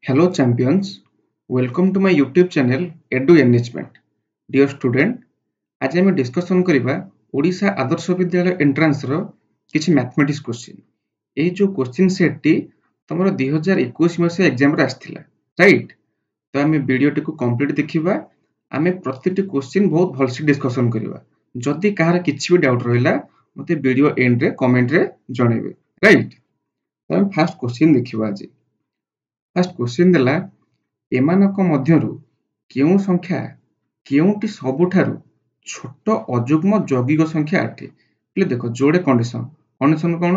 Hello champions, welcome to my YouTube channel Edu Enrichment. Dear student, आज आम discussion करिबा Odisha Adarsh Vidyalaya entrance रो किछि mathematics question. एई जो क्वेश्चन सेट टी तमरो 2021 मसे एग्जाम रे आस्थिला, राइट? तो आमे वीडियो टी को कंप्लीट देखिबा, आमे प्रतिटी क्वेश्चन बहुत भलसे डिस्कसन करिबा। जदि कहार किछि भी डाउट रहिला मते वीडियो एंड रे कमेंट रे जणेबे, राइट? तो आमे फर्स्ट क्वेश्चन देखिबा आज। फर्स्ट क्वेश्चन देला एमानक मध्यरु केउ संख्या केउटी सबुठारु छोट अजुग्म यौगिक संख्या अटे। એટલે देखो जोड़े कंडीशन कोन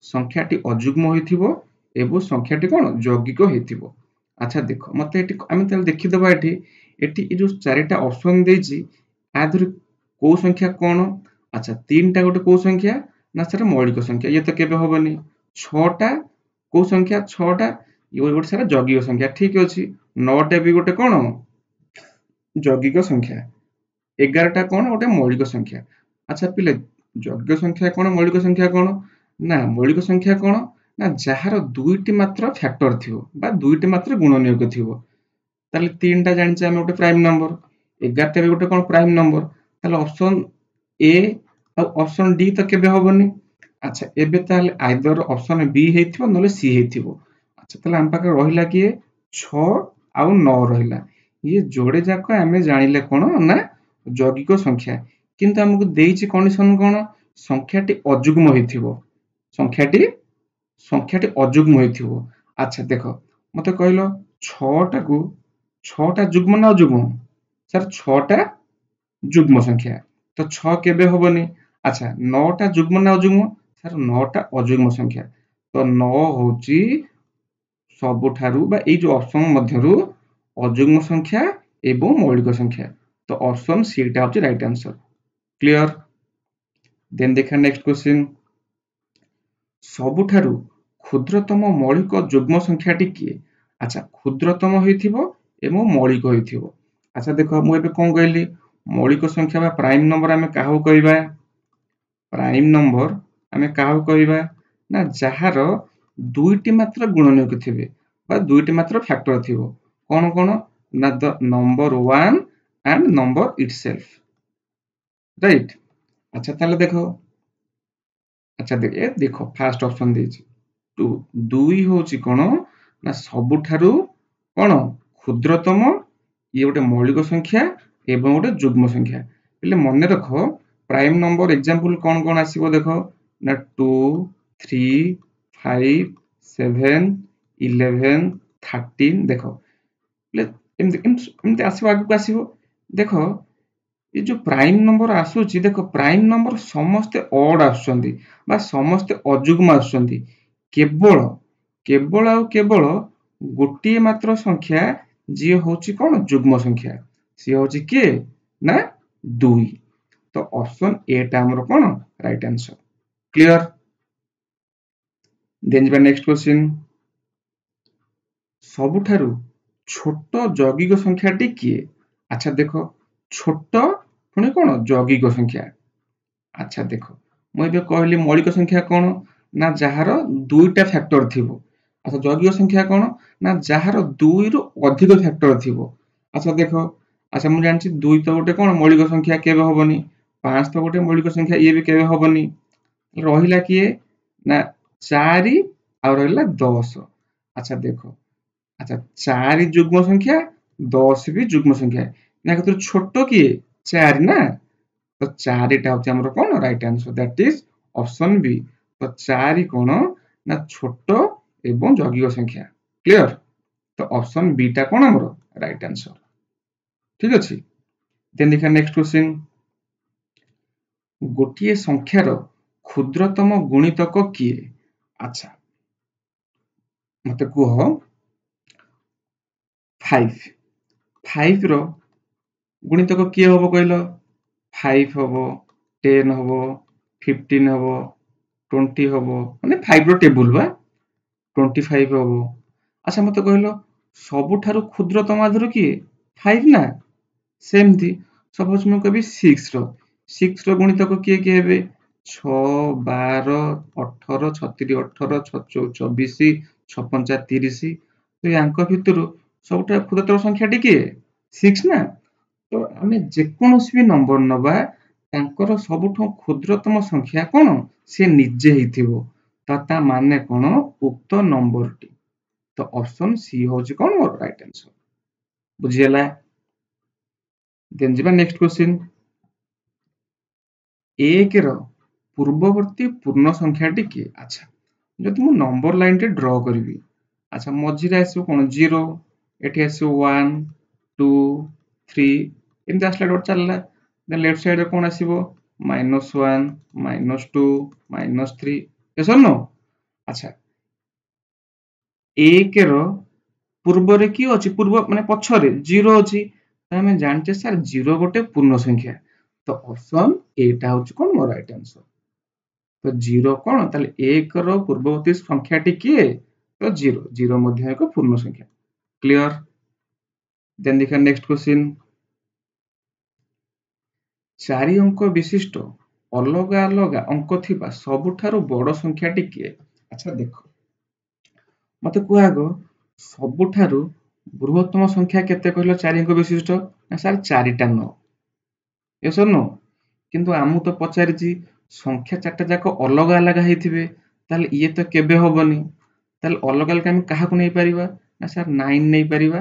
संख्याटी अजुग्म होइथिबो एबो संख्याटी कोन यौगिक होइथिबो। अच्छा देखो मते एटी आमे तले देखि दबा एटी ए जो चारिटा ऑप्शन देछि आधुर को संख्या कोन। अच्छा तीनटा गोटे को संख्या ना सेटा मौलिक संख्या ये तो केबे होबनी। छटा को संख्या छटा ये गोटे सारा यौगिक संख्या ठीक अछि। नौटा भी गोटे कोन यौगिक संख्या 11टा कोन गोटे मौलिक संख्या। अच्छा पिले यौगिक संख्या कोन मौलिक संख्या कोन ना मौलिक संख्या कोन ना जहार दुईटी मात्र फैक्टर थिबो बा दुईटी मात्र गुणनीयक थिबो। ताले तीनटा जानि हम गोटे प्राइम नंबर 11टा भी गोटे कोन प्राइम नंबर। ताले ऑप्शन ए और ऑप्शन डी तो केबे होबनी। अच्छा एबे ताले आइदर ऑप्शन बी हेथिबो नले सी हेथिबो। अच्छा ताले हम पाके रहिला कि 6 और 9 रहिला। ये जोड़े जाक आमे जानिले कोन ना यौगिक संख्या किंतु हमकु देइछि कंडीशन कोन संख्याटी अजुग्म होइथिबो। संख्याटी अजुग्म होइथिबो। अच्छा देखो मते कहलो 6टा को 6टा जुग्म ना अजुग्म सर 6टा जुग्म संख्या तो 6 केबे होबनी। अच्छा 9टा जुग्म ना अजुग्म सर 9टा अजुग्म संख्या तो 9 होची सबुठारु बा ए जो ऑप्शन मध्यरु अजुग्म संख्या एवं मौलिक संख्या तो ऑप्शन सी टा होची राइट आंसर। क्लियर देन देखा नेक्स्ट क्वेश्चन सबुठारु क्षुद्रतम मौलिक जुग्म संख्याटी किए। अच्छा क्षुद्रतम होइथिबो एवं मौलिक होइथिबो। अच्छा देखो मु एबे कोन कहली मौलिक संख्या बा प्राइम नंबर आमे काहू कहबा प्राइम नंबर आमे काहू कहबा ना जहार दुईटी मात्र गुणनीयक थिबे बा दुईटी मात्र फैक्टर थिबो कोन कोन ना the number 1 and number itself, right? अच्छा ताले देखो अच्छा देखो फर्स्ट ऑप्शन देछि 2 दुई होची कोन ना सबुठारु कोन क्षुद्रतम ये गोटे मौलिक संख्या एवं गोटे जुग्म संख्या એટલે मने रखो प्राइम नंबर एग्जांपल कोन कोन आसीबो देखो ना 2 3 5 7 11 13 देखो एमती आसीबो आगु आसीबो। देखो ये जो प्राइम नंबर आसुची देखो प्राइम नंबर समस्ते ऑड आसुचंदी बा समस्ते अजुग्म आसुचंदी केवल केवल आ केवल गोटिए मात्र संख्या जी होची कोन जुग्म संख्या सी होची के ना 2 तो ऑप्शन ए टा हमर कोन राइट आंसर। क्लियर देन जिबा नेक्स्ट क्वेश्चन सबुठारु छोट यौगिक संख्याटी किए। अच्छा देखो छोट पुणी कोन यौगिक संख्या। अच्छा देखो मु एबे कहली मौलिक संख्या कोन ना जहार दुईटा फैक्टर थिबो। अच्छा यौगिक संख्या कोन ना जहार दुई रु अधिक फैक्टर थिबो। अच्छा देखो अच्छा मु जानछि 2 तो गोटे कोन मौलिक संख्या केबे होबनी 5 तो गोटे मौलिक संख्या ये भी केबे होबनी रहिला किए ना 4 और रहिला 10। अच्छा देखो अच्छा 4 जुग्म संख्या 10 भी जुग्म संख्या ना कतो छोट किए 4 ना तो 4 टा होची हमर कोन right answer that is option B. तो 4 कोन ना छोट एवं यौगिक संख्या। क्लियर तो ऑप्शन बी टा कोन हमर राइट आंसर। ठीक अछि देन देखा नेक्स्ट क्वेश्चन गोटिए संख्यार क्षुद्रतम गुणितक किए। अच्छा मते कुह 5 रो गुणितक किए होबो कहलो 5 होबो 10 होबो 15 होबो 20 होबो माने 5 रो टेबुल बा 25 होबो। अच्छा मते कहलो सबुठारु क्षुद्रतम आधुर किए 5 ना सेम थी सपोज मु कभी 6 रो गुणितक किए किए हेबे 6 12 18 36 18 24 56 30 तो यांक भितरु सबटा क्षुद्रतम संख्याटी किए 6 ना। तो आमे जेकोनोसी भी नंबर नबा तांकर सबुठो क्षुद्रतम संख्या कोन से निजे हिथिबो ता माने कोन उक्त नंबर टी। तो ऑप्शन सी होची कोन मोर राइट आंसर बुझियला। देन जिबा नेक्स्ट क्वेश्चन 1 रो पूर्ववर्ती पूर्ण संख्याटी किए। अच्छा जदि मु नंबर लाइन टे ड्रॉ करबी अच्छा मझिरे आसो कोन 0 एठी आसो 1 2 3 एमती आसला डॉट चलला। देन लेफ्ट साइड रे कोन आसीबो -1 -2 -3 यस और नो। अच्छा 1 रो पूर्व रे की अछि पूर्व माने पछरे 0 अछि त हमें जानचे सर 0 गोटे पूर्ण संख्या। तो ऑप्शन एटा होची कोन मोर राइट आंसर। तो 0 कोन ताले 1 रो पूर्ववर्ती संख्याटी किए तो 0 0 मध्ये एक पूर्ण संख्या क्लियर। देन देखा नेक्स्ट क्वेश्चन 4 अंक विशिष्ट अलगा अलगा अंक थिबा सबुठारो बड़ संख्याटी किए। अच्छा देखो मते कुआ गो सबुठारो बृहत्तम संख्या केते कहलो 4 अंक विशिष्ट ना सर 4 टा न यस और नो। किंतु आमु तो पचारिची संख्या चारटा जाक अलगा अलगा हेथिबे ताले ये तो केबे होबनी। ताले अलग अलग हम काहा को नै परिबा ना सर 9 नै परिबा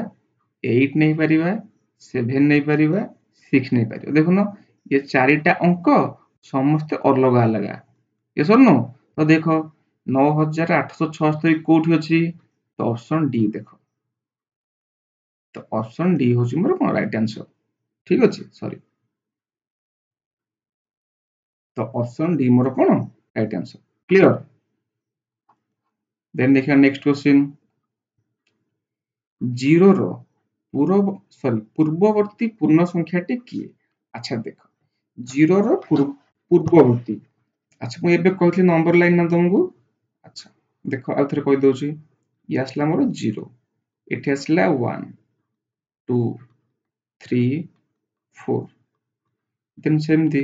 8 नै परिबा 7 नै परिबा 6 नै परिबा। देखुनो ये चारिटा अंक समस्त अलग अलग यस और नो। तो देखो 9876 कोठी अछि तो ऑप्शन डी देखो। तो ऑप्शन डी होची मोर कोन राइट आंसर ठीक अछि सॉरी। तो ऑप्शन डी मोर कोन राइट आंसर क्लियर। देन देखिए नेक्स्ट क्वेश्चन 0 रो पूर्ववर्ती पूर्ण संख्याटी किए। अच्छा देखो 0 रो पूर्ववर्ती अच्छा मु एबे कहथि नंबर लाइन ना तुमको। अच्छा देखो आ थरे कहि दोची ये आसला मोर 0 एठी आसला 1 2 3 4 देन सेमती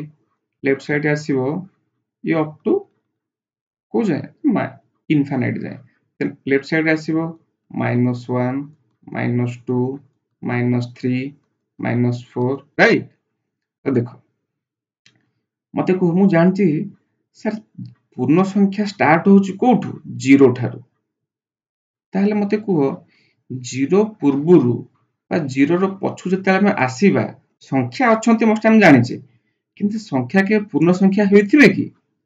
लेफ्ट साइड आसीबो ये अप टू को जाए इनफाइनाइट जाए। देन लेफ्ट साइड आसीबो -1 -2 -3 -4 राइट। तो देखो मते को मु जानची सर पूर्ण संख्या स्टार्ट होची कोठु 0 ठारू ताहले मते को 0 पूर्वरु बा 0 रो पछु जते हम आसीबा संख्या अछंती मस्ट हम जानिचे किंतु संख्या के पूर्ण संख्या होइथिबे कि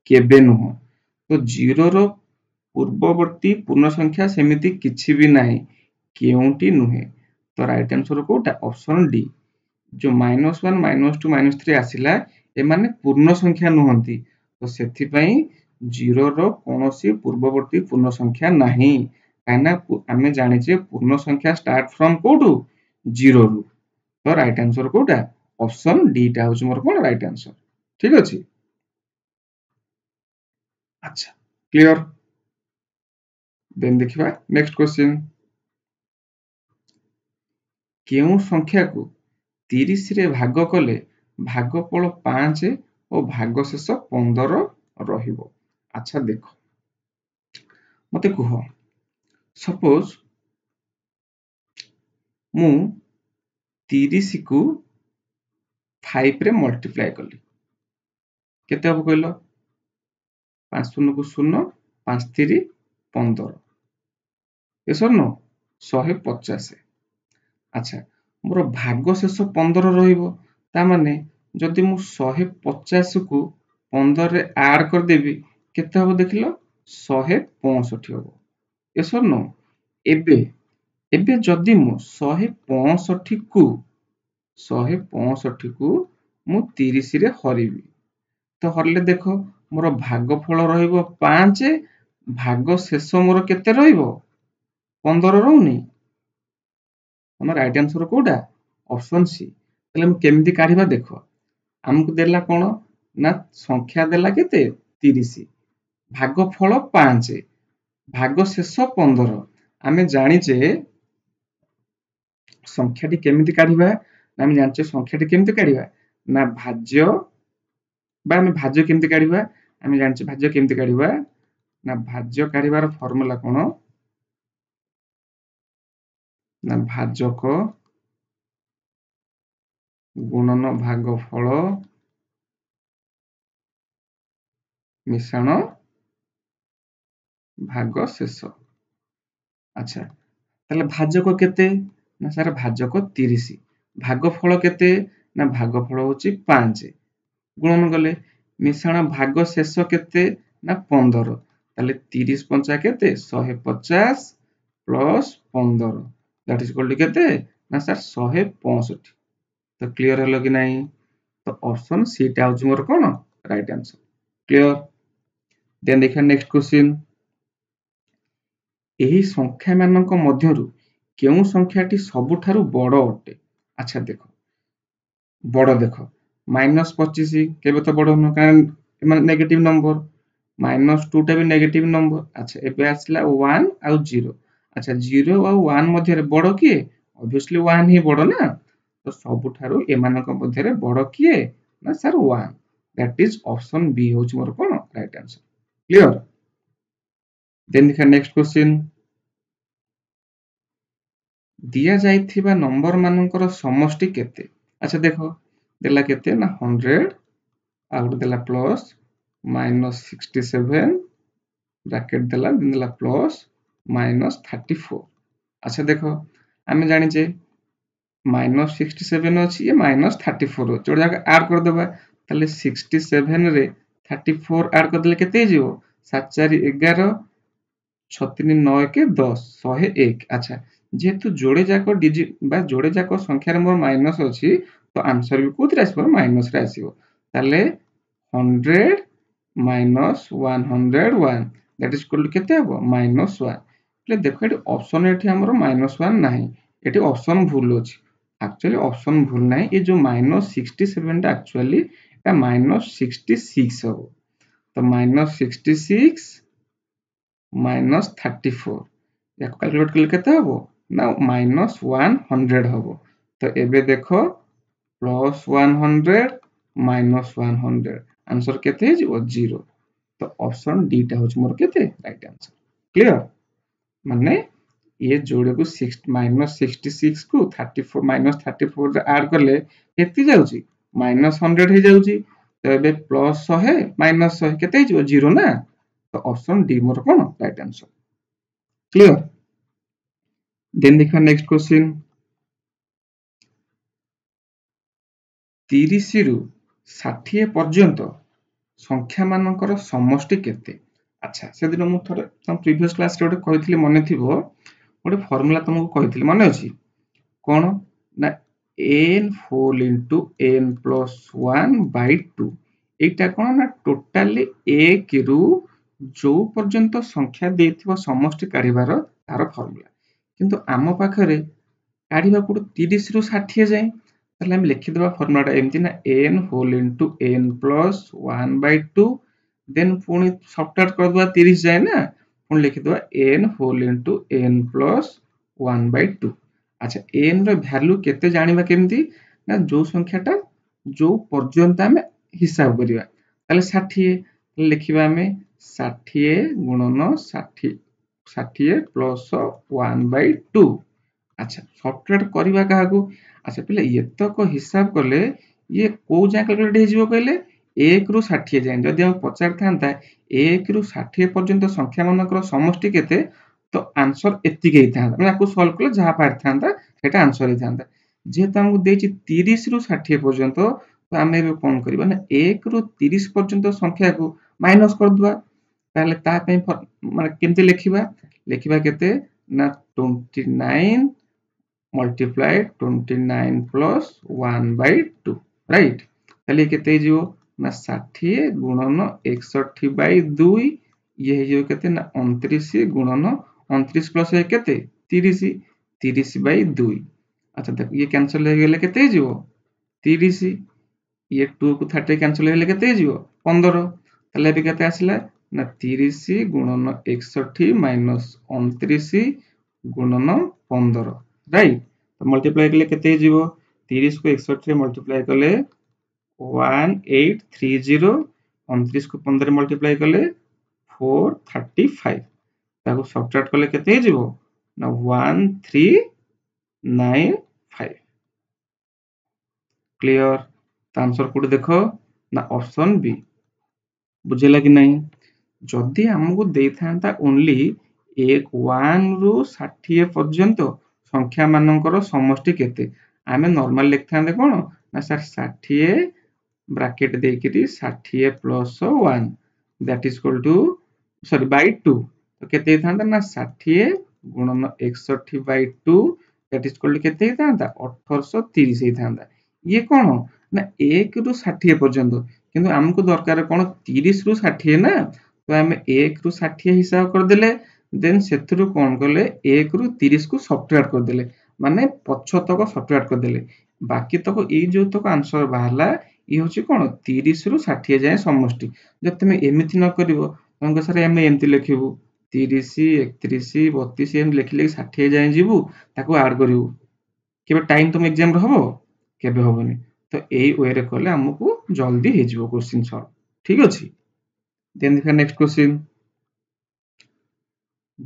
केबे नुह। तो 0 रो पूर्ववर्ती पूर्ण संख्या सेमिति किछि भी नाही केउंटी नुहे। तो राइट आंसर कोटा ऑप्शन डी जो -1 -2 -3 आसिला ए माने पूर्ण संख्या नुहंती। तो सेथि पई 0 रो कोनोसी पूर्ववर्ती पूर्ण संख्या नाही काना आमे जानिचे पूर्ण संख्या स्टार्ट फ्रॉम कोटू 0 रु। तो राइट आंसर कोटा ऑप्शन डी टा होची मोर कोन राइट आंसर ठीक अछि। अच्छा क्लियर। देन देखिबा नेक्स्ट क्वेश्चन केउ संख्या को 30 रे भाग कले भागफल 5 और भागशेष 15 रहिबो। अच्छा देखो मते कह सपोज मु 30 को 5 रे मल्टीप्लाई कली केते हो कहलो 5 शून्य को शून्य 5 3 15 यस और नो 150। अच्छा मोर भाग शेष 15 रहिबो ता माने जदि मु 150 को 15 रे ऐड कर देबी केते हो देखिलो 165 हो यस और नो। एबे एबे जदि मु 165 को मु 30 रे हरिबी तो हरले देखो मोर भागफल रहिबो 5 भाग शेष मोर केते रहिबो 15 रहउनी। हमर राइट आंसर कोडा ऑप्शन सी। तले हम केमिति काढिबा देखो हमकु देला कोन ना संख्या देला केते 30 भागफल 5 भाग शेष 15 आमे जानिचे संख्याटी केमिति काढिबा ना हम जानचे संख्याटी केमिति काढिबा ना भाज्य बा हम भाज्य केमिति काढिबा हम जानचे भाज्य केमिति काढिबा ना भाज्य काढिबार फार्मूला कोन ना भाजक गुणन भागफल मिश्रण भाग शेष। अच्छा ताले भाजक केते ना सर भाजक 30 भागफल केते ना भागफल होची 5 गुणन गले मिश्रण भाग शेष केते ना 15 ताले 30 पंचा केते 150 plus 15 that is equal to केते ना सर 165। तो क्लियर हलो कि नहीं? तो ऑप्शन सी टा होची मोर कोन राइट आंसर। क्लियर? देन देखा नेक्स्ट क्वेश्चन ଏହି ସଂଖ୍ୟାମାନଙ୍କ ମଧ୍ୟରୁ କେଉଁ ସଂଖ୍ୟାଟି ସବୁଠାରୁ ବଡ଼ ଅଟେ? ଆଚ୍ଛା ଦେଖ ବଡ଼ ଦେଖ -25 କେବେ ତ ବଡ଼ ନୁହଁ କାରଣ ମାନେ ନେଗେଟିଭ ନମ୍ବର -2 ଟା ବି ନେଗେଟିଭ ନମ୍ବର। ଆଚ୍ଛା ଏବେ ଆସିଲା 1 ଆଉ 0। ଆଚ୍ଛା 0 ଆଉ 1 ମଧ୍ୟରେ ବଡ଼ କିଏ? obviously 1 ହିଁ ବଡ଼ ନା। ତ ସବୁଠାରୁ ଏମାନଙ୍କ ମଧ୍ୟରେ ବଡ଼ କିଏ? ନା sir 1। that is option B ହେଉଛି ମୋର କଣ ରାଇଟ ଆନ୍ସର। କ୍ଲିୟର? ଦେନ୍ ଦେଖିବା ନେକ୍ସଟ କ୍वेଶ୍ଚନ ଦିଆଯାଇଥିବା ନମ୍ବର ମାନଙ୍କର ସମଷ୍ଟି କେତେ? ଆଚ୍ଛା ଦେଖ ଦେଲା କେତେ ନା 100 ଆଉ ଗୋଟେ ଦେଲା ପ୍ଲସ୍ -67 ବ୍ରାକେଟ ଦେଲା ପ୍ଲସ୍ -34। ଆଚ୍ଛା ଦେଖ ଆମେ ଜାଣିଛେ -67 ଅଛି ଏ -34 ଅଛି ଯୋଉଟା ଆଡ୍ କରିଦେବା ତାହେଲେ 67 ରେ 34 ଆଡ୍ କରିଦେଲେ କେତେ ହେଇଯିବ 7 4 11 6 3 9 1 10 101। ଆଚ୍ଛା जेहेतु जोड़े जाक डिजिट बा जोड़े जाक संख्यार मोर माइनस अछि तो आंसर भी कोथि आसीबो माइनस रे आसीबो ताले 100 minus 101 that is equal to केते हबो -1। એટલે देखो एटी ऑप्शन एठी हमर -1 नाही एटी ऑप्शन भूल अछि एक्चुअली ऑप्शन भूल नाही ये जो -67 टा एक्चुअली एटा -66 हबो तो -66 -34 याको कैलकुलेट कले केते हबो ना -100 हबो। तो एबे देखो +100 -100 आंसर केते हे जिवो 0। तो ऑप्शन डी टा होच मोर केते राइट आंसर। क्लियर? माने ये जोड़े को -66 को 34 -34 रे ऐड करले केते जाउची -100 हे जाउची। तो एबे +100 -100 केते हे जिवो 0 ना। तो ऑप्शन डी मोर कोन राइट आंसर। क्लियर? देन देखा नेक्स्ट क्वेश्चन 30 रु 60 पर्यंत संख्या मानकर समष्टि केते? अच्छा से दिन मु थोड़े तम प्रीवियस क्लास रे कहितली मने थिबो गोटे फार्मूला तुमको कहितली मने अछि कोन ना n whole into n plus 1 by 2 एटा कोन ना टोटली 1 रु जो पर्यंत संख्या देथिबो समष्टि काढिबार तार फार्मूला किंतु आम पाखरे काढिबा पुरो 30 रु 60 जाय ताले हम लिखि देबा फार्मूला एमति ना n whole into n plus 1 by 2 then पुणी सब्ट्रैक्ट कर दवा 30 जाय ना पुणी लिखि दवा n whole into n plus 1 by 2। अच्छा n रो वैल्यू केते जानिबा केमति ना जो संख्याटा जो पर्यंत हम हिसाब करिवा ताले 60 लिखिबा हमें 60 गुणन 60 प्लस 1 बाय 2। अच्छा सब्ट्रैक्ट करबा काहा को अच्छा पहले ये तक हिसाब करले ये को जा कैलकुलेट हे जिवो कहले 1 रु 60 जाय जदि हम पचार थांता 1 रु 60 पर्यंत संख्या मानकर समष्टि केते तो आंसर एति के थांता मैं आपको सॉल्व करले जहां पार थांता सेटा आंसर हे थांता जेहेतु हमको देछि 30 रु 60 पर्यंत तो हमें बे कोन करबा ना 1 रु 30 पर्यंत संख्या को माइनस कर दवा ताले ता पे माने केमते लिखिबा लिखिबा केते ना 29 multiplied 29 plus 1 by 2 right ताले केते जिवो ना 60 गुणन 61 by 2 ये हे जिवो केते ना 29 गुणन 29 प्लस 1 केते 30 30 by 2। अच्छा देखो ये कैंसिल हो गेले केते जिवो 30 ये 2 को 30 कैंसिल हो गेले केते जिवो 15 ताले भी केते आसिला ना 30 गुणन 61 माइनस 29 गुणन 15 राइट। तो मल्टीप्लाई कले केते जीवो 30 को 61 रे मल्टीप्लाई कले 1830 29 को 15 रे मल्टीप्लाई कले 435 ताको सब्ट्रैक्ट कले केते जीवो ना 13 95 क्लियर आंसर कोड देखो ना ऑप्शन बी बुझेला कि नहीं जदि हमको देता ओनली 1 रु 60 पर्यंत संख्या मानकर समष्टि केते आमे नॉर्मल लिखता कौन ना सर 60 ब्रैकेट देकरी 60 plus 1 that is equal to sorry by 2 तो केते था ना 60 गुणन 61 by 2 that is equal to केते था 1830 था ये कौन ना 1 रु 60 पर्यंत किंतु हमको दरकार कौन 30 रु 60 ना तो आम 1 रु 60 हिसाब करदे देन से कौन कले 1 रु 30 को सब्ट्रैक्ट करदे माने पछ तक सब्ट्रैक्ट करदे बाकी तक ये जो तक आंसर बाहरला ये हूँ कौन 30 रु 60 जाए समष्टि जब तुम एमती न कर तुमको सर आम एमती लिखू 30 31 32 एम लिखिले 60 जाए जीवु ताको ऐड करू केबे टाइम तुम एग्जाम रे हबो केबे हबनी तो यही वे रे कले हमको जल्दी हो जिवो क्वेश्चन सॉल्व ठीक अछि देन देखा नेक्स्ट क्वेश्चन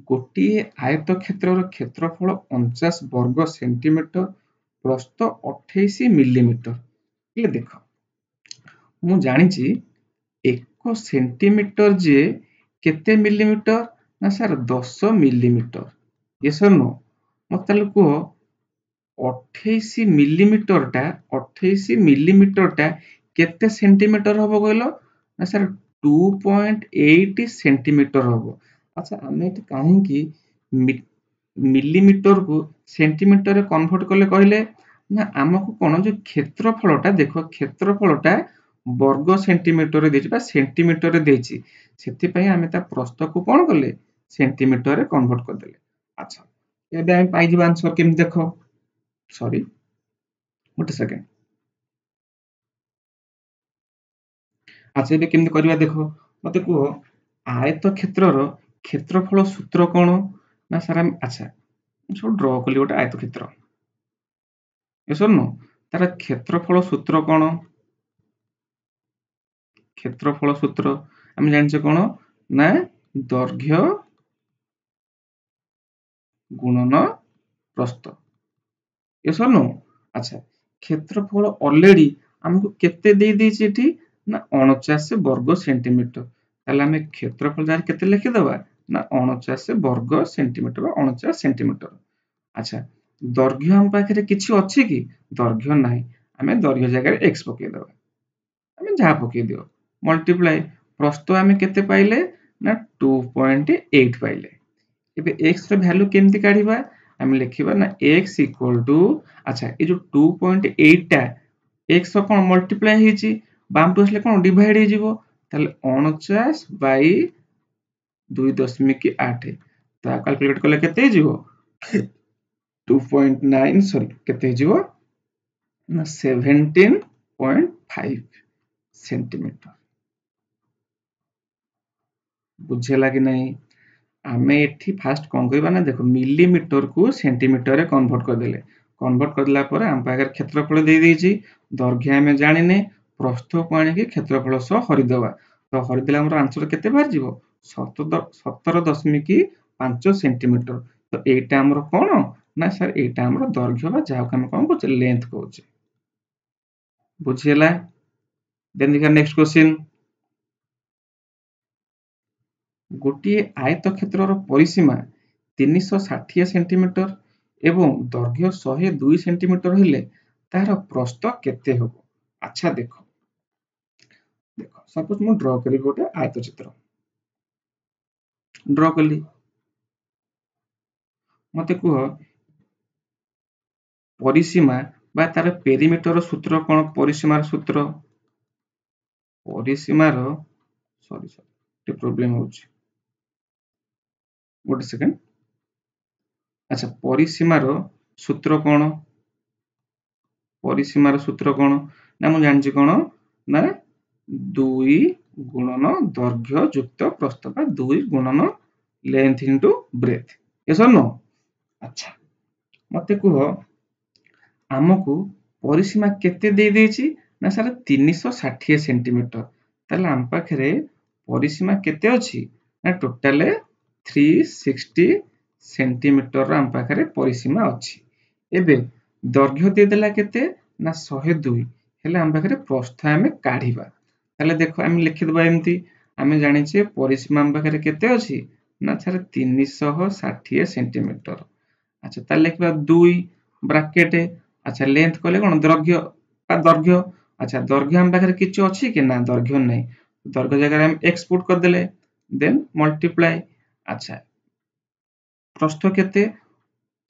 गोटिए आयत क्षेत्रर क्षेत्रफल 49 वर्ग सेंटीमीटर प्रस्थ 28 मिलीमीटर ये देख मु जानी 1 सेंटीमीटर जे केते मिलीमीटर ना सर 10 मिलीमीटर ये सर नो मत कह 28 मिलीमीटर टा केते सेंटीमीटर हम कहल ना सर 2.8 सेंटीमीटर हम अच्छा आम कहीं मिलीमीटर को सेंटीमीटर कन्वर्ट कले कहले ना आमको कौन जो क्षेत्रफलटा देख क्षेत्रफलटा वर्ग सेंटीमीटर सेंटीमीटर से आम प्रस्थ को कौन कले सेंटीमीटर कन्वर्ट करदे अच्छा ये पाई आंसर केम देख सॉरी गोटे सेकेंड अच्छा ये केमती करवा देख मत कह आयत क्षेत्रर क्षेत्रफल सूत्र कौन ना सर अच्छा सब ड्र कली गोटे आयत क्षेत्र सर नो तार क्षेत्रफल सूत्र कौन क्षेत्रफल सूत्र आम जाने कौन ना दैर्घ्य गुणन प्रस्थ ये सर नो अच्छा क्षेत्रफल ऑलरेडी हमको केते दे देछि ना 49 वर्ग सेंटीमीटर ताले हमें क्षेत्रफल जार केते लिखि दबा ना 49 वर्ग सेंटीमीटर 49 सेंटीमीटर अच्छा दैर्घ्य हम पाखरे किछि अछि कि दैर्घ्य नाही हमें दैर्घ्य जगह x पके दबा हमें जहा पके दियो मल्टीप्लाई प्रस्थ हमें केते पाइले ना 2.8 पाइले एबे x रो वैल्यू केमती काढिबा हम लिखिबा ना x इक्वल टू अच्छा ये जो 2.8 टा x रो कोन मल्टीप्लाई हेची बाम टू असले कोन डिवाइड हे जिवो ताले 49 बाई 2.8 ता कैलकुलेट करले केते हे जिवो 2.9 सॉरी केते हे जिवो ना 17.5 सेंटीमीटर बुझेला कि नहीं आमे एठी फास्ट कोन करबा ना देखो मिलीमीटर को सेंटीमीटर रे कन्वर्ट कर देले कन्वर्ट करला पर हम पाकर क्षेत्रफल दे देछि दैर्घ्य हमें जानिने प्रस्थ को आनि के क्षेत्रफल सह हरि देबा तो हरि देला हमर आंसर केते बाहर जिवो 17.5 सेंटीमीटर तो एटा हमर कोन ना सर एटा हमर दैर्घ्य बा जाहा हम कोन कहू लेंथ कहू बुझियला देन देखा नेक्स्ट क्वेश्चन गोटिए आयत क्षेत्रर परिसीमा 360 सेंटीमीटर एवं दैर्घ्य 102 सेंटीमीटर हेले तार प्रस्थ केते होबो अच्छा देखो देखो सपोज मु ड्रा करी गोटे आयत चित्र ड्रा कली मते कह परिसीमा बा तार पेरीमीटर सूत्र कोन परिसीमार सूत्र परिसीमार सॉरी सॉरी प्रॉब्लम होउछ गोटे सेकंड अच्छा परिसीमार सूत्र कोन परिसीमार सूत्र कोन ना मु जानछि कोन ना 2 गुणन दैर्घ्य युक्त प्रस्थ बा 2 गुणन लेंथ इनटू ब्रेथ यस और नो अच्छा मते कह आमको परिसीमा केते दे देछि ना सर 360 सेंटीमीटर ताले आम पाखरे परिसीमा केते अछि ना टोटल 360 सेंटीमीटर आम पाखरे परिसीमा अछि एबे दैर्घ्य देदेला केते ना 102 हेले हम पाखरे प्रस्थ आमे काढिबा ताले देखो आमे लिखिदबा एमती आमे जानिछे परिसीमा हम पाखरे केते अछि ना छारे 360 सेंटीमीटर। अच्छा ताले लिखबा 2 ब्रैकेट अच्छा लेंथ कहले कोन दैर्घ्य अच्छा दैर्घ्य हम पाखरे किछ अछि कि ना दैर्घ्य नै दैर्घ्य जगह हम x पुट कर देले देन मल्टीप्लाई अच्छा प्रस्थ केते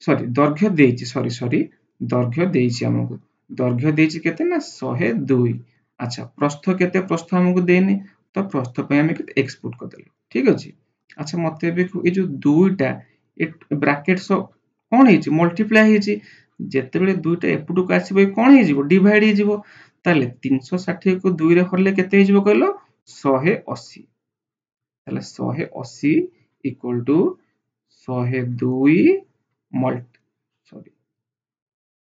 सॉरी दैर्घ्य देइछि सॉरी दैर्घ्य देइछि हमकु दैर्घ्य देइछि केते ना 102 अच्छा प्रस्थ केते प्रस्थ हमकु देइनि तो प्रस्थ पे हम केते x पुट कर देले ठीक अछि। अच्छा मते भी ए जो दुईटा A bracket so cone हेछि multiply हेछि जेतेबेले दुईटा एपुटु का आसीबो कोन हेजिवो डिवाइड हेजिवो ताले 360 को 2 रे हरले केते हेजिवो कहलो 180 ताले 180 इक्वल टू 102 मल्टी सॉरी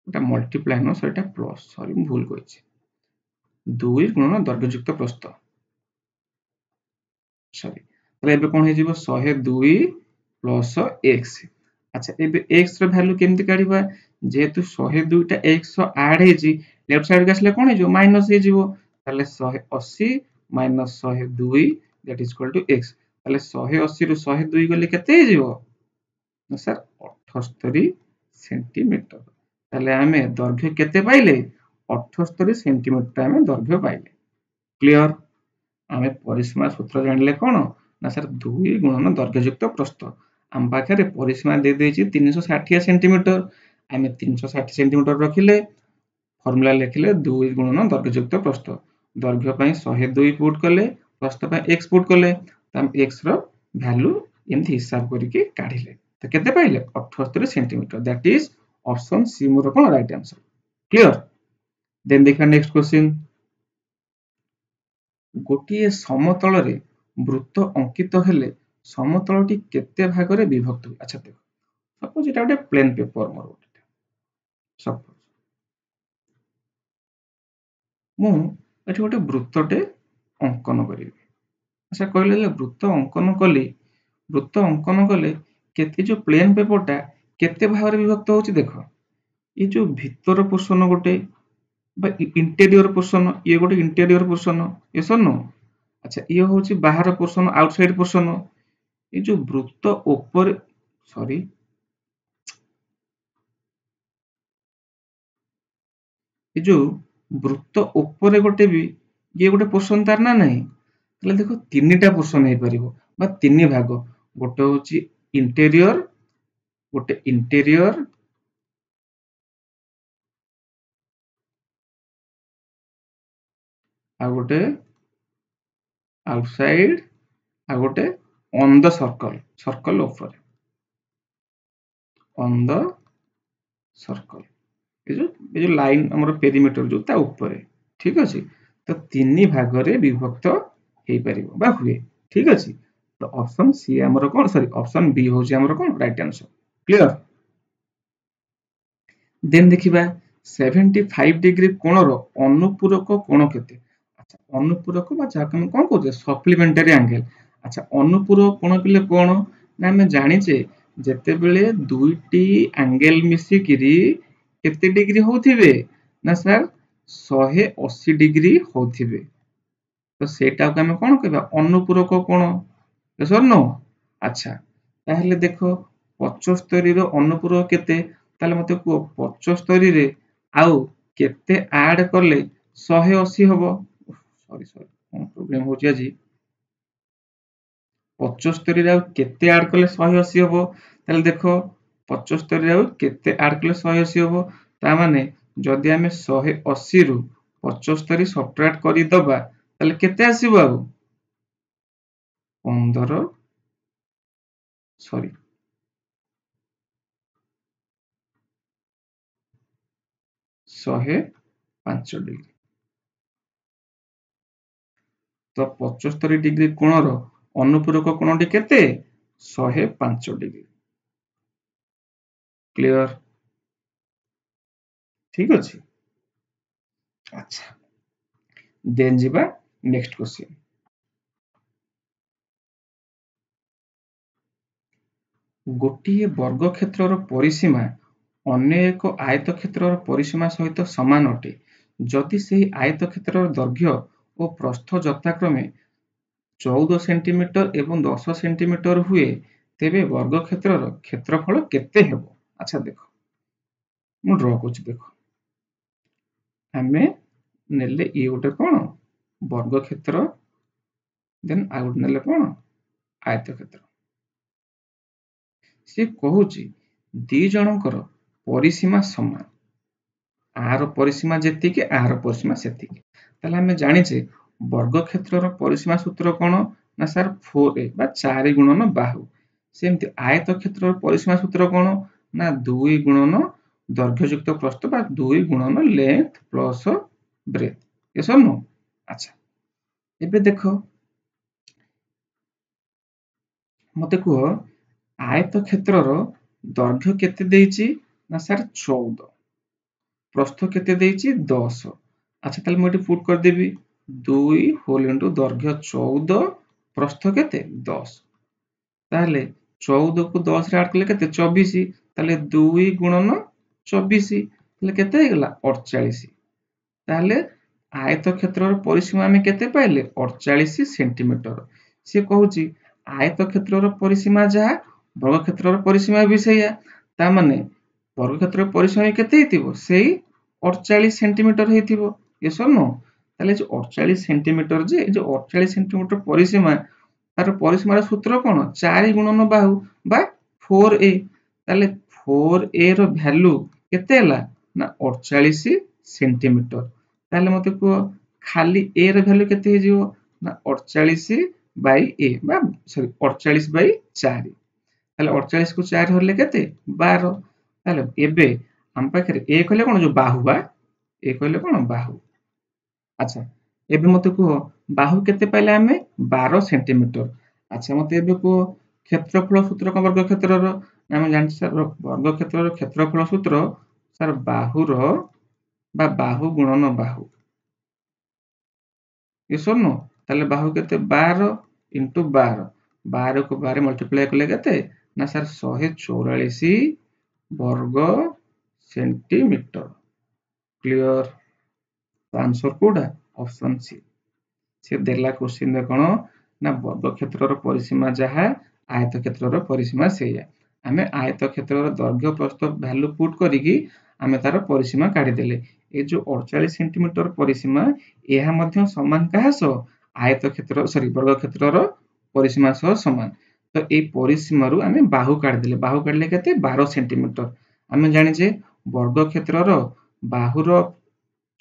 এটা মল্টিপ্লাই ন সেটা প্লস সরি ମୁଁ ভুল কইছি 2 গুণନ দৈর্ঘ্যযুক্ত প্রস্থ সরি তাহলে ଏବେ কোন ହେଇଯିବ 102 প্লস x আচ্ছা ଏବେ x ର ভ্যালু কেমতি কাढিবা যেহেতু 102 টা x আড ହେଇଛି লেফট সাইড কে আসলে কোন ହେଇଯିବ মাইনাস ହେଇଯିବ তাহলে 180 minus 102 that is equal to x তাহলে 180 ରୁ 102 গলে কেতে ହେଇଯିବ ନା सर 78 सेंटीमीटर ताले आमे दैर्घ्य केते पाइले 78 सेंटीमीटर आमे दैर्घ्य पाइले क्लियर आमे परिसीमा सूत्र जानले कोन ना सर 2 गुणन दैर्घ्ययुक्त प्रस्थ हम पाखरे परिसीमा दे देछि 360 सेंटीमीटर आमे 360 सेंटीमीटर रखिले फार्मूला लिखिले 2 गुणन दैर्घ्ययुक्त प्रस्थ दैर्घ्य पई 102 पुट कले प्रस्थ पई x पुट कले हम x रो वैल्यू एमथि हिसाब करिके काढिले तो केते पाइले 78 centimetre that is option C मोर कोन राइट आंसर क्लियर देन देखा नेक्स्ट क्वेश्चन गोटिए समतल रे वृत्त अंकित हेले समतलटी केते भागरे विभक्त हुए अच्छा देखो सपोज एटा गोटे प्लेन पेपर मोर सपोज मु एठी गोटे वृत्तटे अंकन करिवि अच्छा कहले जे वृत्त अंकन कले केते जो प्लेन पेपरटा केते भागरे विभक्त होची देखो ये जो भीतर पोर्शन गोटे इंटेरियर पोर्शन ये गोटे इंटेरियर पोर्शन ये नो अच्छा ये होची बाहर पोर्शन आउटसाइड पोर्शन ये जो वृत्त ऊपर सॉरी ये जो वृत्त ऊपर गोटे भी ये गोटे पोर्शन तार ना नहीं ताले देखो तीनटा पोर्शन हे परिबो बा तीन भाग गोटे होची इंटेरियर आ गोटे आउटसाइड आ गोटे ऑन द सर्कल ऊपर ऑन द सर्कल ये जो लाइन हमर पेरीमीटर जो ता ऊपर ठीक अछि तो तीन भाग रे विभक्त हे परिबो बा हुए ठीक अछि तो ऑप्शन सी हमर कोन सॉरी ऑप्शन बी होची हमर कोन राइट आंसर क्लियर देन देखिबा 75 डिग्री कोणर अनुपूरक कोण केते अच्छा अनुपूरक बा जाक हम कोन कहते सप्लीमेंटरी एंगल अच्छा अनुपूरक कोण पिले कोण ना हम जानिचे जेते बेले दुईटी एंगल मिसी किरी केते डिग्री होथिबे ना सर 180 डिग्री होथिबे तो सेटा को हम कोन कहबा अनुपूरक कोण सर नो अच्छा ताहले देखो 75 रो अनुपूरक केते ताले मते को 75 रे आउ केते ऐड करले 180 हबो सॉरी कोन प्रॉब्लम हो जी 75 रे आउ केते ऐड करले 180 हबो ताले देखो 75 रे आउ केते ऐड करले 180 हबो ता माने जदि हमें 180 रु 75 सब्ट्रैक्ट करि दबा ताले केते आसीबो आउ 15 सॉरी 105 डिग्री तो 75 डिग्री कोणर अनुपूरक कोणटी केते 105 डिग्री क्लियर ठीक अछि अच्छा देन जिबा नेक्स्ट क्वेश्चन गोटिए वर्ग क्षेत्रर परिसीमा ଅନ୍ୟ ଏକ ଆୟତକ୍ଷେତ୍ରର ପରିସୀମା ସହିତ ସମାନ ଅଟେ ଯଦି ସେହି ଆୟତକ୍ଷେତ୍ରର ଦୈର୍ଘ୍ୟ ଓ ପ୍ରସ୍ଥ ଯଥାକ୍ରମେ 14 ସେଣ୍ଟିମିଟର ଏବଂ 10 ସେଣ୍ଟିମିଟର ହୁଏ ତେବେ ବର୍ଗକ୍ଷେତ୍ରର କ୍ଷେତ୍ରଫଳ କେତେ ହେବ? ଆଚ୍ଛା ଦେଖ ମୁଁ ଡ୍ର କରୁଛି ଦେଖ ଆମେ ନେଲେ ଇଏ ଗୋଟେ କଣ ବର୍ଗକ୍ଷେତ୍ର ଦେନ୍ ଆଉ ଗୋଟେ ନେଲେ କଣ ଆୟତକ୍ଷେତ୍ର ସେ କହୁଛି ଦି ଜଣଙ୍କର ପରିସୀମା ସମାନ ଆର ପରିସୀମା ଯେତିକି ଆର ପରିସୀମା ସେତିକି ତାହେଲେ ଆମେ ଜାଣିଛେ ବର୍ଗକ୍ଷେତ୍ରର ପରିସୀମା ସୂତ୍ର କଣ ନା ସାର୍ 4a ବା 4 ଗୁଣନ ବାହୁ ସେମିତି ଆୟତକ୍ଷେତ୍ରର ପରିସୀମା ସୂତ୍ର କଣ ନା 2 ଗୁଣନ ଦୈର୍ଘ୍ୟଯୁକ୍ତ ପ୍ରସ୍ଥ ବା 2 ଗୁଣନ length plus breadth yes or no ଆଚ୍ଛା ଏବେ ଦେଖ ମତେ କୁହ ଆୟତକ୍ଷେତ୍ରର ଦୈର୍ଘ୍ୟ କେତେ ଦେଇଛି ନା ସାର୍ 14 ପ୍ରସ୍ଥ କେତେ ଦେଇଛି 10 ଆଚ୍ଛା ତାହେଲେ ମୁଁ ଏଠି ପୁଟ୍ କରିଦେବି 2 ହୋଲ ଇንଟୁ ଦୈର୍ଘ୍ୟ 14 ପ୍ରସ୍ଥ କେତେ 10 ତାହେଲେ 14 କୁ 10 ରେ ଆଡ୍ କଲେ କେତେ 24 ତାହେଲେ 2 ଗୁଣନ 24 ତାହେଲେ କେତେ ହେଇଗଲା 48 ତାହେଲେ ଆୟତକ୍ଷେତ୍ରର ପରିସୀମା ଆମେ କେତେ ପାଇଲେ 48 ସେଣ୍ଟିମିଟର ସେ କହୁଛି ଆୟତକ୍ଷେତ୍ରର ପରିସୀମା ଯାହା ବର୍ଗକ୍ଷେତ୍ରର ପରିସୀମା ବି ସେଇଆ ତା ମାନେ ବର୍ଗକ୍ଷେତ୍ରର ପରିସୀମା କେତେ ହେଇଥିବ ସେଇ 48 ସେଣ୍ଟିମିଟର ହେଇଥିବ yes or no ତାହେଲେ ଯୋଉ 48 ସେଣ୍ଟିମିଟର ଯେ ଏ ଯୋଉ 48 ସେଣ୍ଟିମିଟର ପରିସୀମା ତାର ପରିସୀମାର ସୂତ୍ର କଣ 4 ଗୁଣନ ବାହୁ ବା 4a ତାହେଲେ 4a ର ଭ୍ୟାଲୁ କେତେ ହେଲା ନା 48 ସେଣ୍ଟିମିଟର ତାହେଲେ ମତେ କୁହ ଖାଲି a ର ଭ୍ୟାଲୁ କେତେ ହେଇଯିବ ନା 48 ବାଇ a ବା ସରି 48 ବାଇ 4 ତାହେଲେ 48 କୁ 4 ହଲେ କେତେ 12 ତାହେଲେ ଏବେ ଆମ ପାଖରେ a କହିଲେ କଣ ଯୋଉ ବାହୁ ବା a କହିଲେ କଣ ବାହୁ ଆଚ୍ଛା ଏବେ ମତେ କୁହ ବାହୁ କେତେ ପାଇଲେ ଆମେ 12 ସେଣ୍ଟିମିଟର ଆଚ୍ଛା ମତେ ଏବେ କୁହ କ୍ଷେତ୍ରଫଳ ସୂତ୍ର କଣ ବର୍ଗକ୍ଷେତ୍ରର ଆମେ ଜାଣିଛୁ ସାର୍ ବର୍ଗକ୍ଷେତ୍ରର କ୍ଷେତ୍ରଫଳ ସୂତ୍ର ସାର୍ ବାହୁର ବା ବାହୁ ଗୁଣନ ବାହୁ yes or no ତାହେଲେ ବାହୁ କେତେ 12 into 12 12 କୁ 12 ମଲ୍ଟିପ୍ଲାଏ କଲେ କେତେ ନା ସାର୍ 144 ବର୍ଗ ସେଣ୍ଟିମିଟର କ୍ଲିୟର आंसर कोडा ऑप्शन सी से देला क्वेश्चन रे कोन ना वर्गक्षेत्रर परिसीमा जहा आयतक्षेत्रर परिसीमा सेया आमे आयतक्षेत्रर दैर्घ्य प्रस्थ वैल्यू पुट करिकि आमे तार परिसीमा काढी देले ए जो 48 सेंटीमीटर परिसीमा एहा मध्य समान काहा सो आयतक्षेत्र सॉरी वर्गक्षेत्रर परिसीमा सह समान तो ए परिसीमा रु आमे बाहु काढी देले बाहु काढले केते 12 सेंटीमीटर आमे जानि जे वर्गक्षेत्रर बाहुर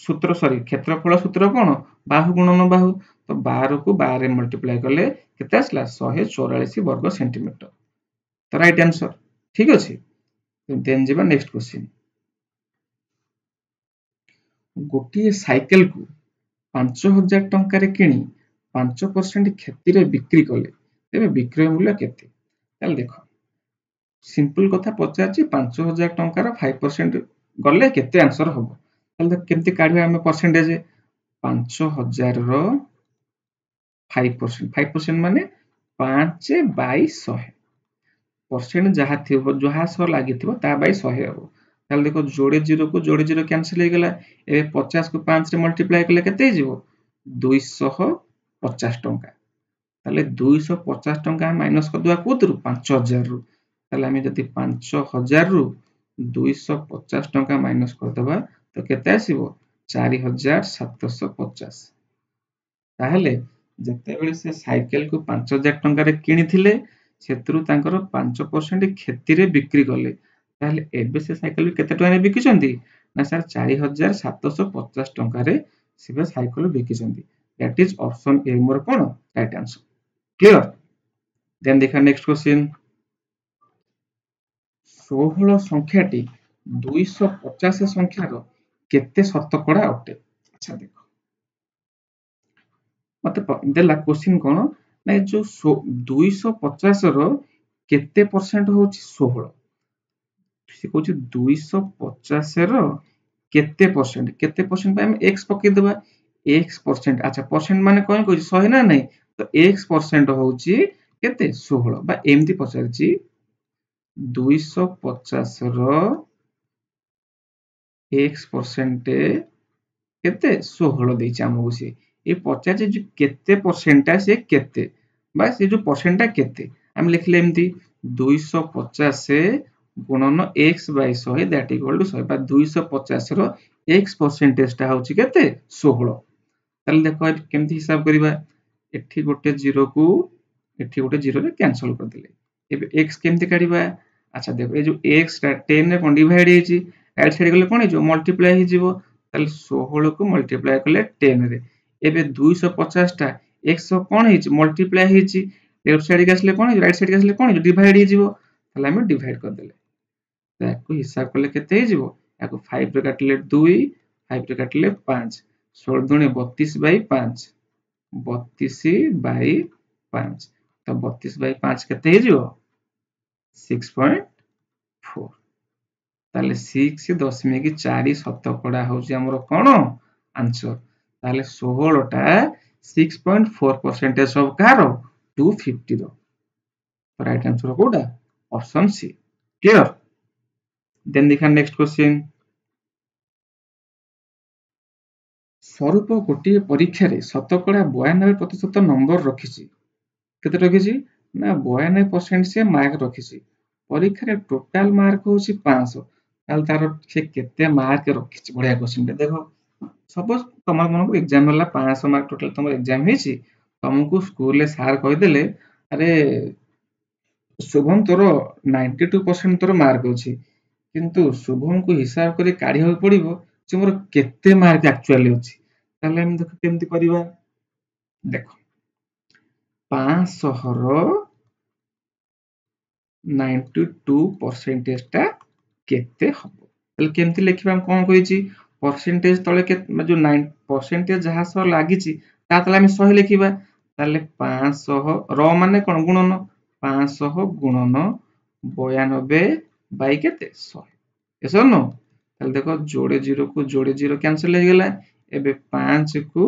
सूत्र सॉरी क्षेत्रफल सूत्र कौन बाहु गुणन बाहु तो 12 को 12 मल्टीप्लाई कले केते आसला 144 वर्ग सेंटीमीटर तो राइट आंसर ठीक अछि देन जेबा नेक्स्ट क्वेश्चन गोटिए साइकेल को 5000 टंका रे किनी 5% क्षति रे बिक्री कले तेबे विक्रय मूल्य केते ताल देखो सिंपल कथा पचाची 5000 टंका रो 5% गले केते आंसर होबो ताल केमती काढबे हम परसेंटेज 5000 रो 5% 5% माने 5 बाई 100 परसेंट जहा थिबो जहा सो लागि थिबो ता बाई 100 हबो ताल देखो जोड़े जीरो कैंसिल हो गला ए 50 को 5 रे मल्टीप्लाई करले केते हिजो 250 टंका ताले 250 टंका माइनस कर दुआ कोतरु 5000 रु ताले हम जति 5000 रु 250 टंका माइनस कर दबा तो केते आसीबो 4750 ताहले जते बेले से साइकेल को 5000 टंका रे किनी थिले सेतरु तांकर 5% क्षति रे बिक्री करले ताहले एबे से साइकेल केते टंका रे बिकिचंती ना सर 4750 टंका रे सिबे साइकेल बिकिचंती दैट इज ऑप्शन ए मोर कोन राइट आंसर क्लियर देन देखा नेक्स्ट क्वेश्चन 16 संख्याटी 250 संख्यार केते शतकड़ा अटे अच्छा देखो मते देला क्वेश्चन कोन ना जो 250 रो केते परसेंट होची 16 से कहूची 250 रो केते परसेंट पे हम x पके देबा x परसेंट अच्छा परसेंट माने कोन कहूची 100 ना नहीं तो x परसेंट होची केते 16 बा एमती पचारची 250 रो x परसेंट केते 16 देछि हमहु से ए पचार जे केते परसेंट से केते बस ये जो परसेंट केते हम लिखले एमती 250 गुणन x by 100 that equal to 100 बा 250 रो x परसेंटेज टा होछि केते 16 ताले देखो केमती हिसाब करबा एठी गोटे 0 को एठी गोटे 0 रे कैंसिल कर देले एबे x केमती काढिबा अच्छा देखो ए जो x टा 10 रे कोन डिवाइड हेछि राइट साइड गले कोन जो मल्टीप्लाई हे जिवो ताले 16 को मल्टीप्लाई करले 10 रे एबे 250 टा x कोन हेछि मल्टीप्लाई हेछि लेफ्ट साइड के आसले कोन राइट साइड के आसले कोन डिवाइड हे जिवो ताले हम डिवाइड कर देले ताको हिसाब करले केते हे जिवो याको 5 रे काटले 2 5 रे काटले 5 16 दुने 32 बाई 5 32 बाई 5 तो 32 बाई 5 केते हे जिवो 6.4 ताले 6.4 शतकड़ा होची हमरो कोन आंसर ताले 16 टा 6.4% ऑफ कार 250 रो राइट आंसर कोडा ऑप्शन सी क्लियर देन देखा नेक्स्ट क्वेश्चन स्वरूप गोटे परीक्षा रे शतकड़ा 92% नंबर रखिछि केते रखिछि ना 92% से मार्क रखिछि परीक्षा रे टोटल मार्क होछि 500 ताल तार से केते मार्क रखिछि बढ़िया क्वेश्चन देखो सपोज तमर मन को एग्जाम होला 500 मार्क टोटल तमर एग्जाम हेछि तुमको स्कूल ले सर कहि देले अरे शुभम तोर 92% तोर मार्क अछि किंतु शुभम को हिसाब करी काढी हो पड़िबो जे मोर केते मार्क एक्चुअली अछि ताले हम देखो केमति करिबा देखो 500 रो 92% टा केते हबो ताले केमति लिखिबा हम कोन कहिछि परसेंटेज तळे के जो 9% जहा सो लागिछि ता तले हम 100 लिखिबा ताले 500 रो माने कोन गुणन 500 गुणन 92 बाई केते 100 एसो नो ताले देखो जोड़े 0 को जोड़े 0 कैंसिल हो गेला एबे 5 को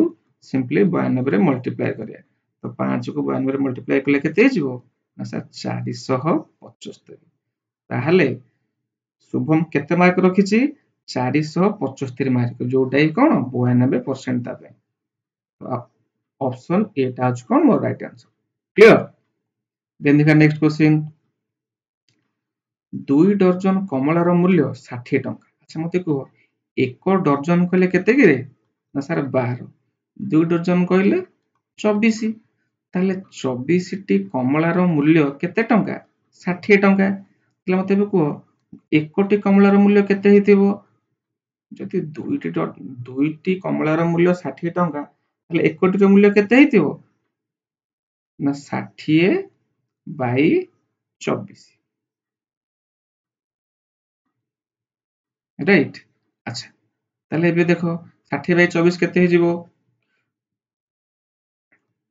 सिंपली 92 रे मल्टीप्लाई करिया तो 5 को 92 रे मल्टीप्लाई कले केते हिजबो ना सर 475 ताहले शुभम केते मार्क रखिछि 475 मार्क जोटाई कोन 92% ता पे तो ऑप्शन ए टा आज कोन मोर राइट आंसर क्लियर देन देखा नेक्स्ट क्वेश्चन 2 डजन कमलार मूल्य 60 टंका अच्छा मते को 1 डजन कहले केते गिरे ना सर 12 2 डजन कहले 24 ताले 24 टी कमलार मूल्य केते टंका 60 टंका तले मते को 1 टी कमलार मूल्य केते हेतिबो जति 2 टी कमलार मूल्य 60 टंका तले 1 टी रो मूल्य केते हेतिबो ना 60 बाई 24 राइट अच्छा ताले एबे देखो 60 बाई 24 केते हे जिवो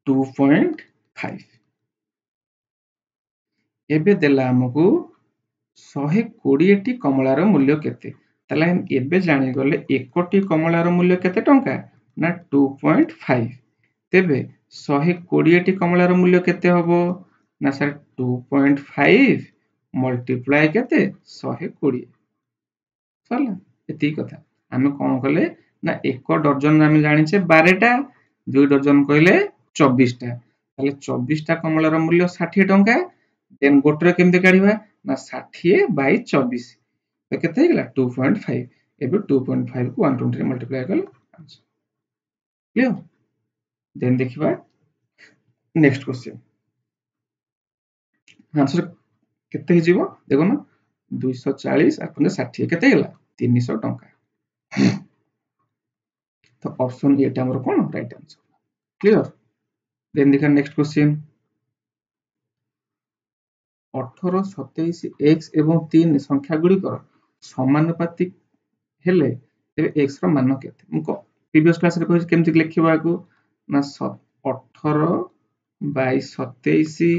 2.5 एबे देला हमकु 120 टी कमलार मूल्य केते ताले हम एबे जानि गले 1 टी कमलार मूल्य केते टंका ना 2.5 तेबे 120 टी कमलार मूल्य केते हबो ना सर 2.5 मल्टीप्लाई केते 120 सरला एती कथा हमें कोन कले ना 1 डजन हम जानि छे 12 टा 2 डजन कहले 24 टा ताले 24 टा कमलार मूल्य 60 टंका देन गोटरे केमते काढिबा ना 60 बाई 24 तो केते गेला 2.5 एबे 2.5 को 120 रे मल्टीप्लाई कर आंसर क्लियर देन देखिबा नेक्स्ट क्वेश्चन आंसर केते हिजिबो देखो ना 240 और 60 केते गेला 300 टंका तो ऑप्शन ए टा हमर कोन राइट आंसर क्लियर देन देखा नेक्स्ट क्वेश्चन 18 27 x एवं 3 संख्या गुड़िकर समानुपातिक हेले तेबे x रो मान केते मुको प्रीवियस क्लास रे कहै केमति लिखिबा को ना 18 बाई 27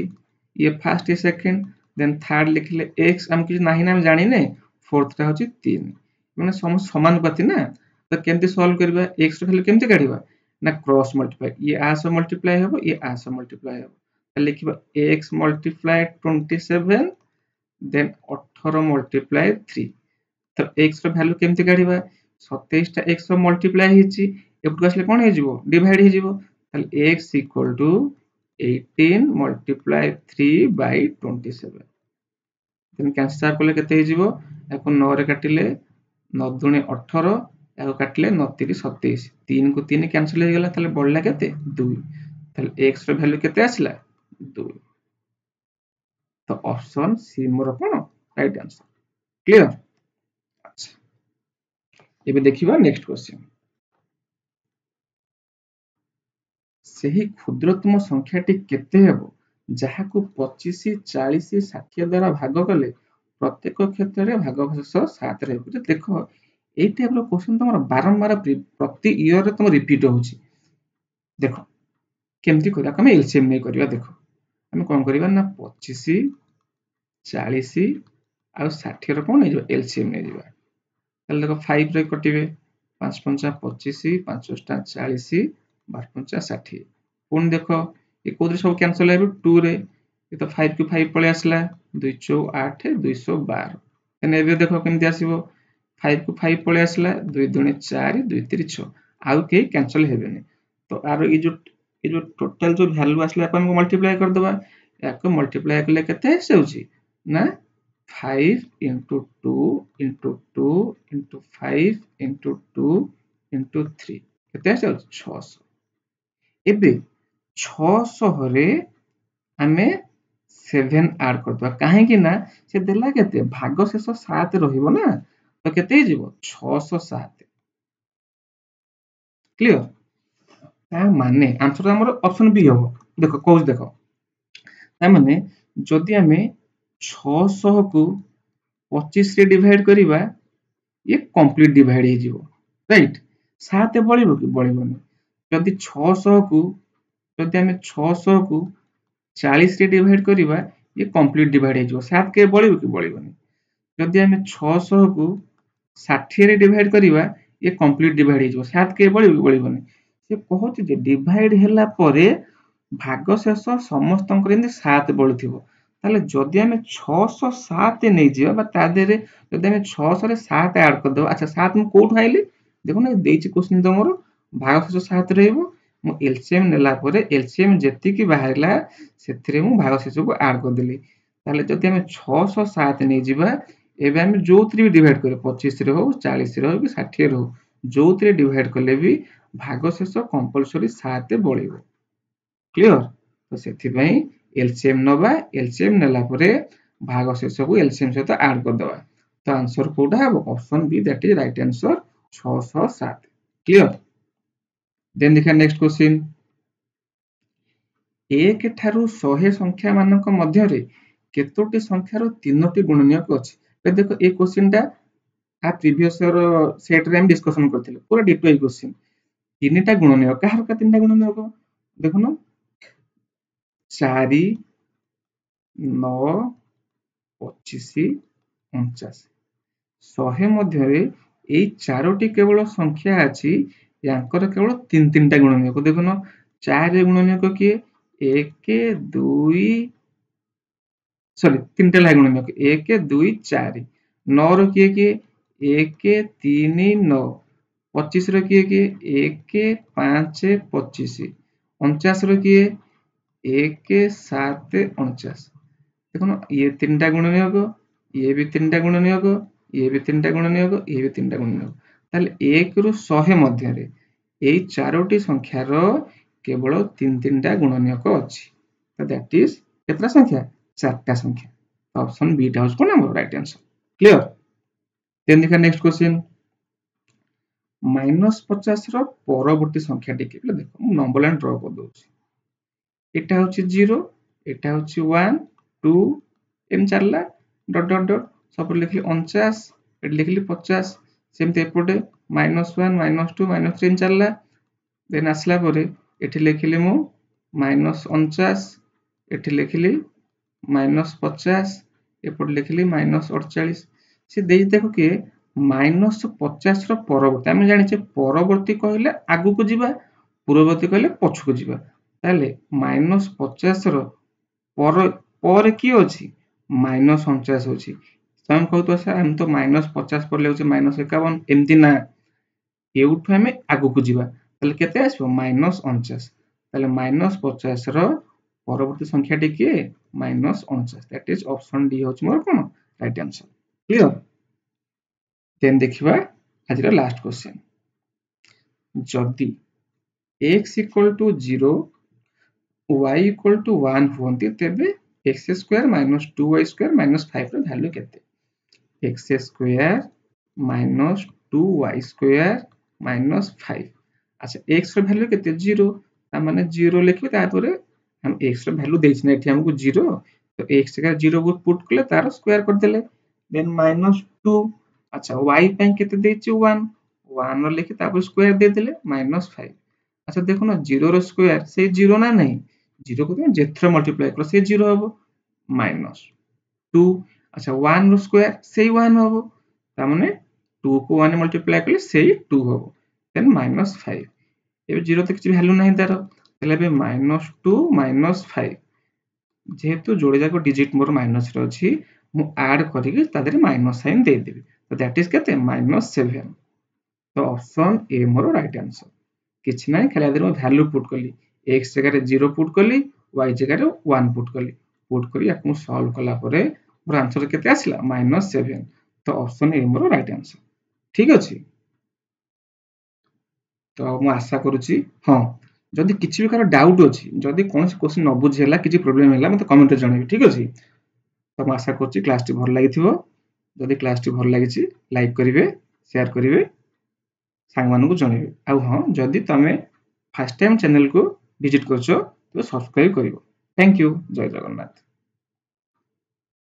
ये फर्स्ट ये सेकंड देन थर्ड लिखले x हम किछ नाही ना हम जानि ने फोर्थ टा होची 3 माने समानुपाती ना तो केमति सॉल्व करबा x रो खाली केमति काढिबा ना क्रॉस मल्टीप्लाई ये आ से मल्टीप्लाई हेबो ये आ से मल्टीप्लाई हेबो लिखिबा x मल्टीप्लाई 27 देन 18 मल्टीप्लाई 3 तो x रो वैल्यू केमति काढिबा 27 टा x रो मल्टीप्लाई हेछि एपटु आसले कोन हे जिवो डिवाइड हे जिवो ताले x equal to 18 multiply 3 by 27 then cancel करले केते हे जिवो याको 9 रे काटिले 9 दुणे 18 याको काटिले 9 3 27 3 को 3 कैंसल हे गेला ताले बळला केते 2 ताले x रो वैल्यू केते आसला 2 तो ऑप्शन सी मोर कोन राइट आंसर क्लियर अच्छा एबे देखिबा नेक्स्ट क्वेश्चन सही क्षुद्रतम संख्याटी केते हेबो जाहाकू 25 40 60 द्वारा भाग कले प्रत्येक क्षेत्र रे भागशेष 7 रे बुझे देखो एई टाइप रो क्वेश्चन तमरा बारंबार प्रति ईयर रे तम रिपीट होउची देखो केमती करिया हम एलसीएम नै करिया देखो हम कोन करिवा ना 25 40 आ 60 रो कोन नै जो एलसीएम नै जिवा ताले देखो 5 रे कटिबे 5 5 25 5 टा 40 12 5 60 पुन देखो ये कोदरे सब कैंसिल हेबे 2 रे ये तो 5 को 5 पळे आसला 2 4 8 212 एने एबे देखो केमति आसीबो 5 को 5 पळे आसला 2 2 4 2 3 6 आउ के कैंसिल हेबेनी तो आरो ये जो टोटल जो वैल्यू आसला अपन को मल्टीप्लाई कर दबा याको मल्टीप्लाई करले केते सेउची ना 5 into 2 into 2 into 5 into 2 into 3 केते आसे 600 एबे 600 रे हमें 7 ऐड करदबा काहे कि ना से देला केते भाग शेष 7 रहिबो ना तो केते हिजिबो 607 क्लियर ता माने आंसर हमर ऑप्शन बी हो देखो कोज देखो ता माने जदि हमें 600 को 25 रे डिवाइड करिबा ये कंप्लीट डिवाइड हे जिवो राइट 7 बळिबो कि बळिबोनी जदि 600 को जदि हमें 600 को 40 रे डिवाइड करिबा ये कंप्लीट डिवाइड हे जिवो 7 के बळिबो कि बळिबोनी जदि हमें 600 को 60 रे डिवाइड करिबा ये कंप्लीट डिवाइड हे जिवो 7 के बळिबो कि बळिबोनी से कहउछि जे डिवाइड हैला परे भाग शेष समस्तंकर इने 7 बळुथिबो ताले जदि हमें 607 नै जियो बा ता देरे जदि हमें 600 रे 7 ऐड कर दो अच्छा 7 मु कोठ आइले देखो ना देछि क्वेश्चन तमरो भाग शेष 7 रहइबो मु एलसीएम नेला परे एलसीएम जेति की बाहरला सेथिरे मु भाग शेष को ऐड कर देली ताले जदि हमें 607 नै जिबा एबे हमें जोतरी डिवाइड करे 25 रे हो 40 रे हो कि 60 रे हो जोतरी डिवाइड करले भी भाग शेष कंपलसरी 7 बळिबो क्लियर तो सेथि पई एलसीएम नबा एलसीएम नेला परे भाग शेष को एलसीएम सहित ऐड कर दबा तो आंसर कोडा है option B that is right answer 607 clear then देखा नेक्स्ट क्वेश्चन एक ठारू 100 संख्या मानक मध्य रे केतोटी संख्यार तीनोटी गुणनीयक अछि ए देखो ए क्वेश्चन टा आ प्रीवियस ईयर सेट रे हम डिस्कशन करथिले पूरा डिटो ए क्वेश्चन तीनटा गुणनीयक कहार का तीनटा गुणनीयक देखो ना 4 9 25 49 100 मध्य रे एई चारोटी केवल संख्या अछि यांकर केवल तीन तीनटा गुणनीयक देखो ना 4 रे गुणनीयक किए 1 2 सॉरी तीनटा ला गुणनीयक 1 2 4 9 रो किए किए 1 3 9 25 रो किए किए 1 5 25 49 रो किए 1 7 49 देखो ना ये तीनटा गुणनीयक ये भी तीनटा गुणनीयक ये भी तीनटा गुणनीयक ये भी तीनटा गुणनीयक ताले 1 रु 100 मध्य रे एई चारोटी संख्यार केवल तीन तीनटा गुणनीयक अछि तो दैट इज केतरा संख्या चारटा संख्या ऑप्शन बी टा होस कोन हमर राइट आंसर क्लियर देन देखा नेक्स्ट क्वेश्चन -50 रो परवर्ती संख्या टिके देखो मु नंबर लाइन ड्रा कर दोछि एटा होछि 0 एटा होछि 1 2 एम चलला डॉट डॉट डॉट सब लिखली 49 एट लिखली 50 सेमते एपोटे -1 -2 -3 चलला देन आसला परे एठी लिखली मु -49 एठी लिखली -50 एपोटे लिखली -48 से देई देखो कि -50 रो परवर्ती हम जानि छे परवर्ती कहले आगु को जिबा पूर्ववर्ती कहले पछु को जिबा ताले -50 रो पर की अछि -49 अछि तम कहतो सर हम तो -50 पर लेउ -51 एमति ना एउठु आमे आगु को जिबा ताले केते आसबो -49 ताले -50 रो परवर्ती संख्याटी के -49 दैट इज ऑप्शन डी होच मोर कोन राइट आंसर क्लियर देन देखिबा आज लास्ट क्वेश्चन जदि x equal to 0 y equal to 1 होंती तेबे x square minus 2y square minus 5 रो वैल्यू केते x square minus 2y square minus 5 अच्छा x रो वैल्यू केते 0 ता माने 0 लिखबे तापर हम x रो वैल्यू देछि ना एठी हमकु 0 तो x जगह 0 को पुट करले तार स्क्वायर कर देले देन -2 अच्छा y पे केते देछि 1 1 रो लिखि तापर स्क्वायर दे देले -5 अच्छा देखो ना 0 रो स्क्वायर से 0 ना नहीं 0 को जेथरे मल्टीप्लाई करो से 0 हबो -2 अच्छा 1 रो स्क्वायर से 1 हबो ता माने 2 को 1 मल्टीप्लाई करले से 2 हबो देन -5 एबे 0 तो किछ वैल्यू नहीं तार तले बे -2 -5 जेहेतु जोड़े जाको डिजिट मोर माइनस रे अछि मु ऐड करिके तादरे माइनस साइन दे देबी तो दैट इज केते -7 तो option A more right answer किछ नै खाली आदर वैल्यू पुट कली x जगह रे 0 पुट कली y जगह रे 1 पुट कली पुट करी आपन सॉल्व कला परे मोर आंसर केते आसिला -7 तो option A more right answer ठीक अछि तो मु आशा करूची हां जदि किछि भी कार डाउट अछि जदि कोन क्वेश्चन न बुझेला किछि प्रॉब्लम हैला मते कमेंट रे जणाबी ठीक अछि तो मु आशा करूची क्लास टी भल लागिथिबो जदि क्लास टी भल लागिछि लाइक करिवे शेयर करिवे सांग मानकु जणाबे आ हां जदि तमे फर्स्ट टाइम चैनल को विजिट करछो तो सब्सक्राइब करिवो थैंक यू जय जगन्नाथ।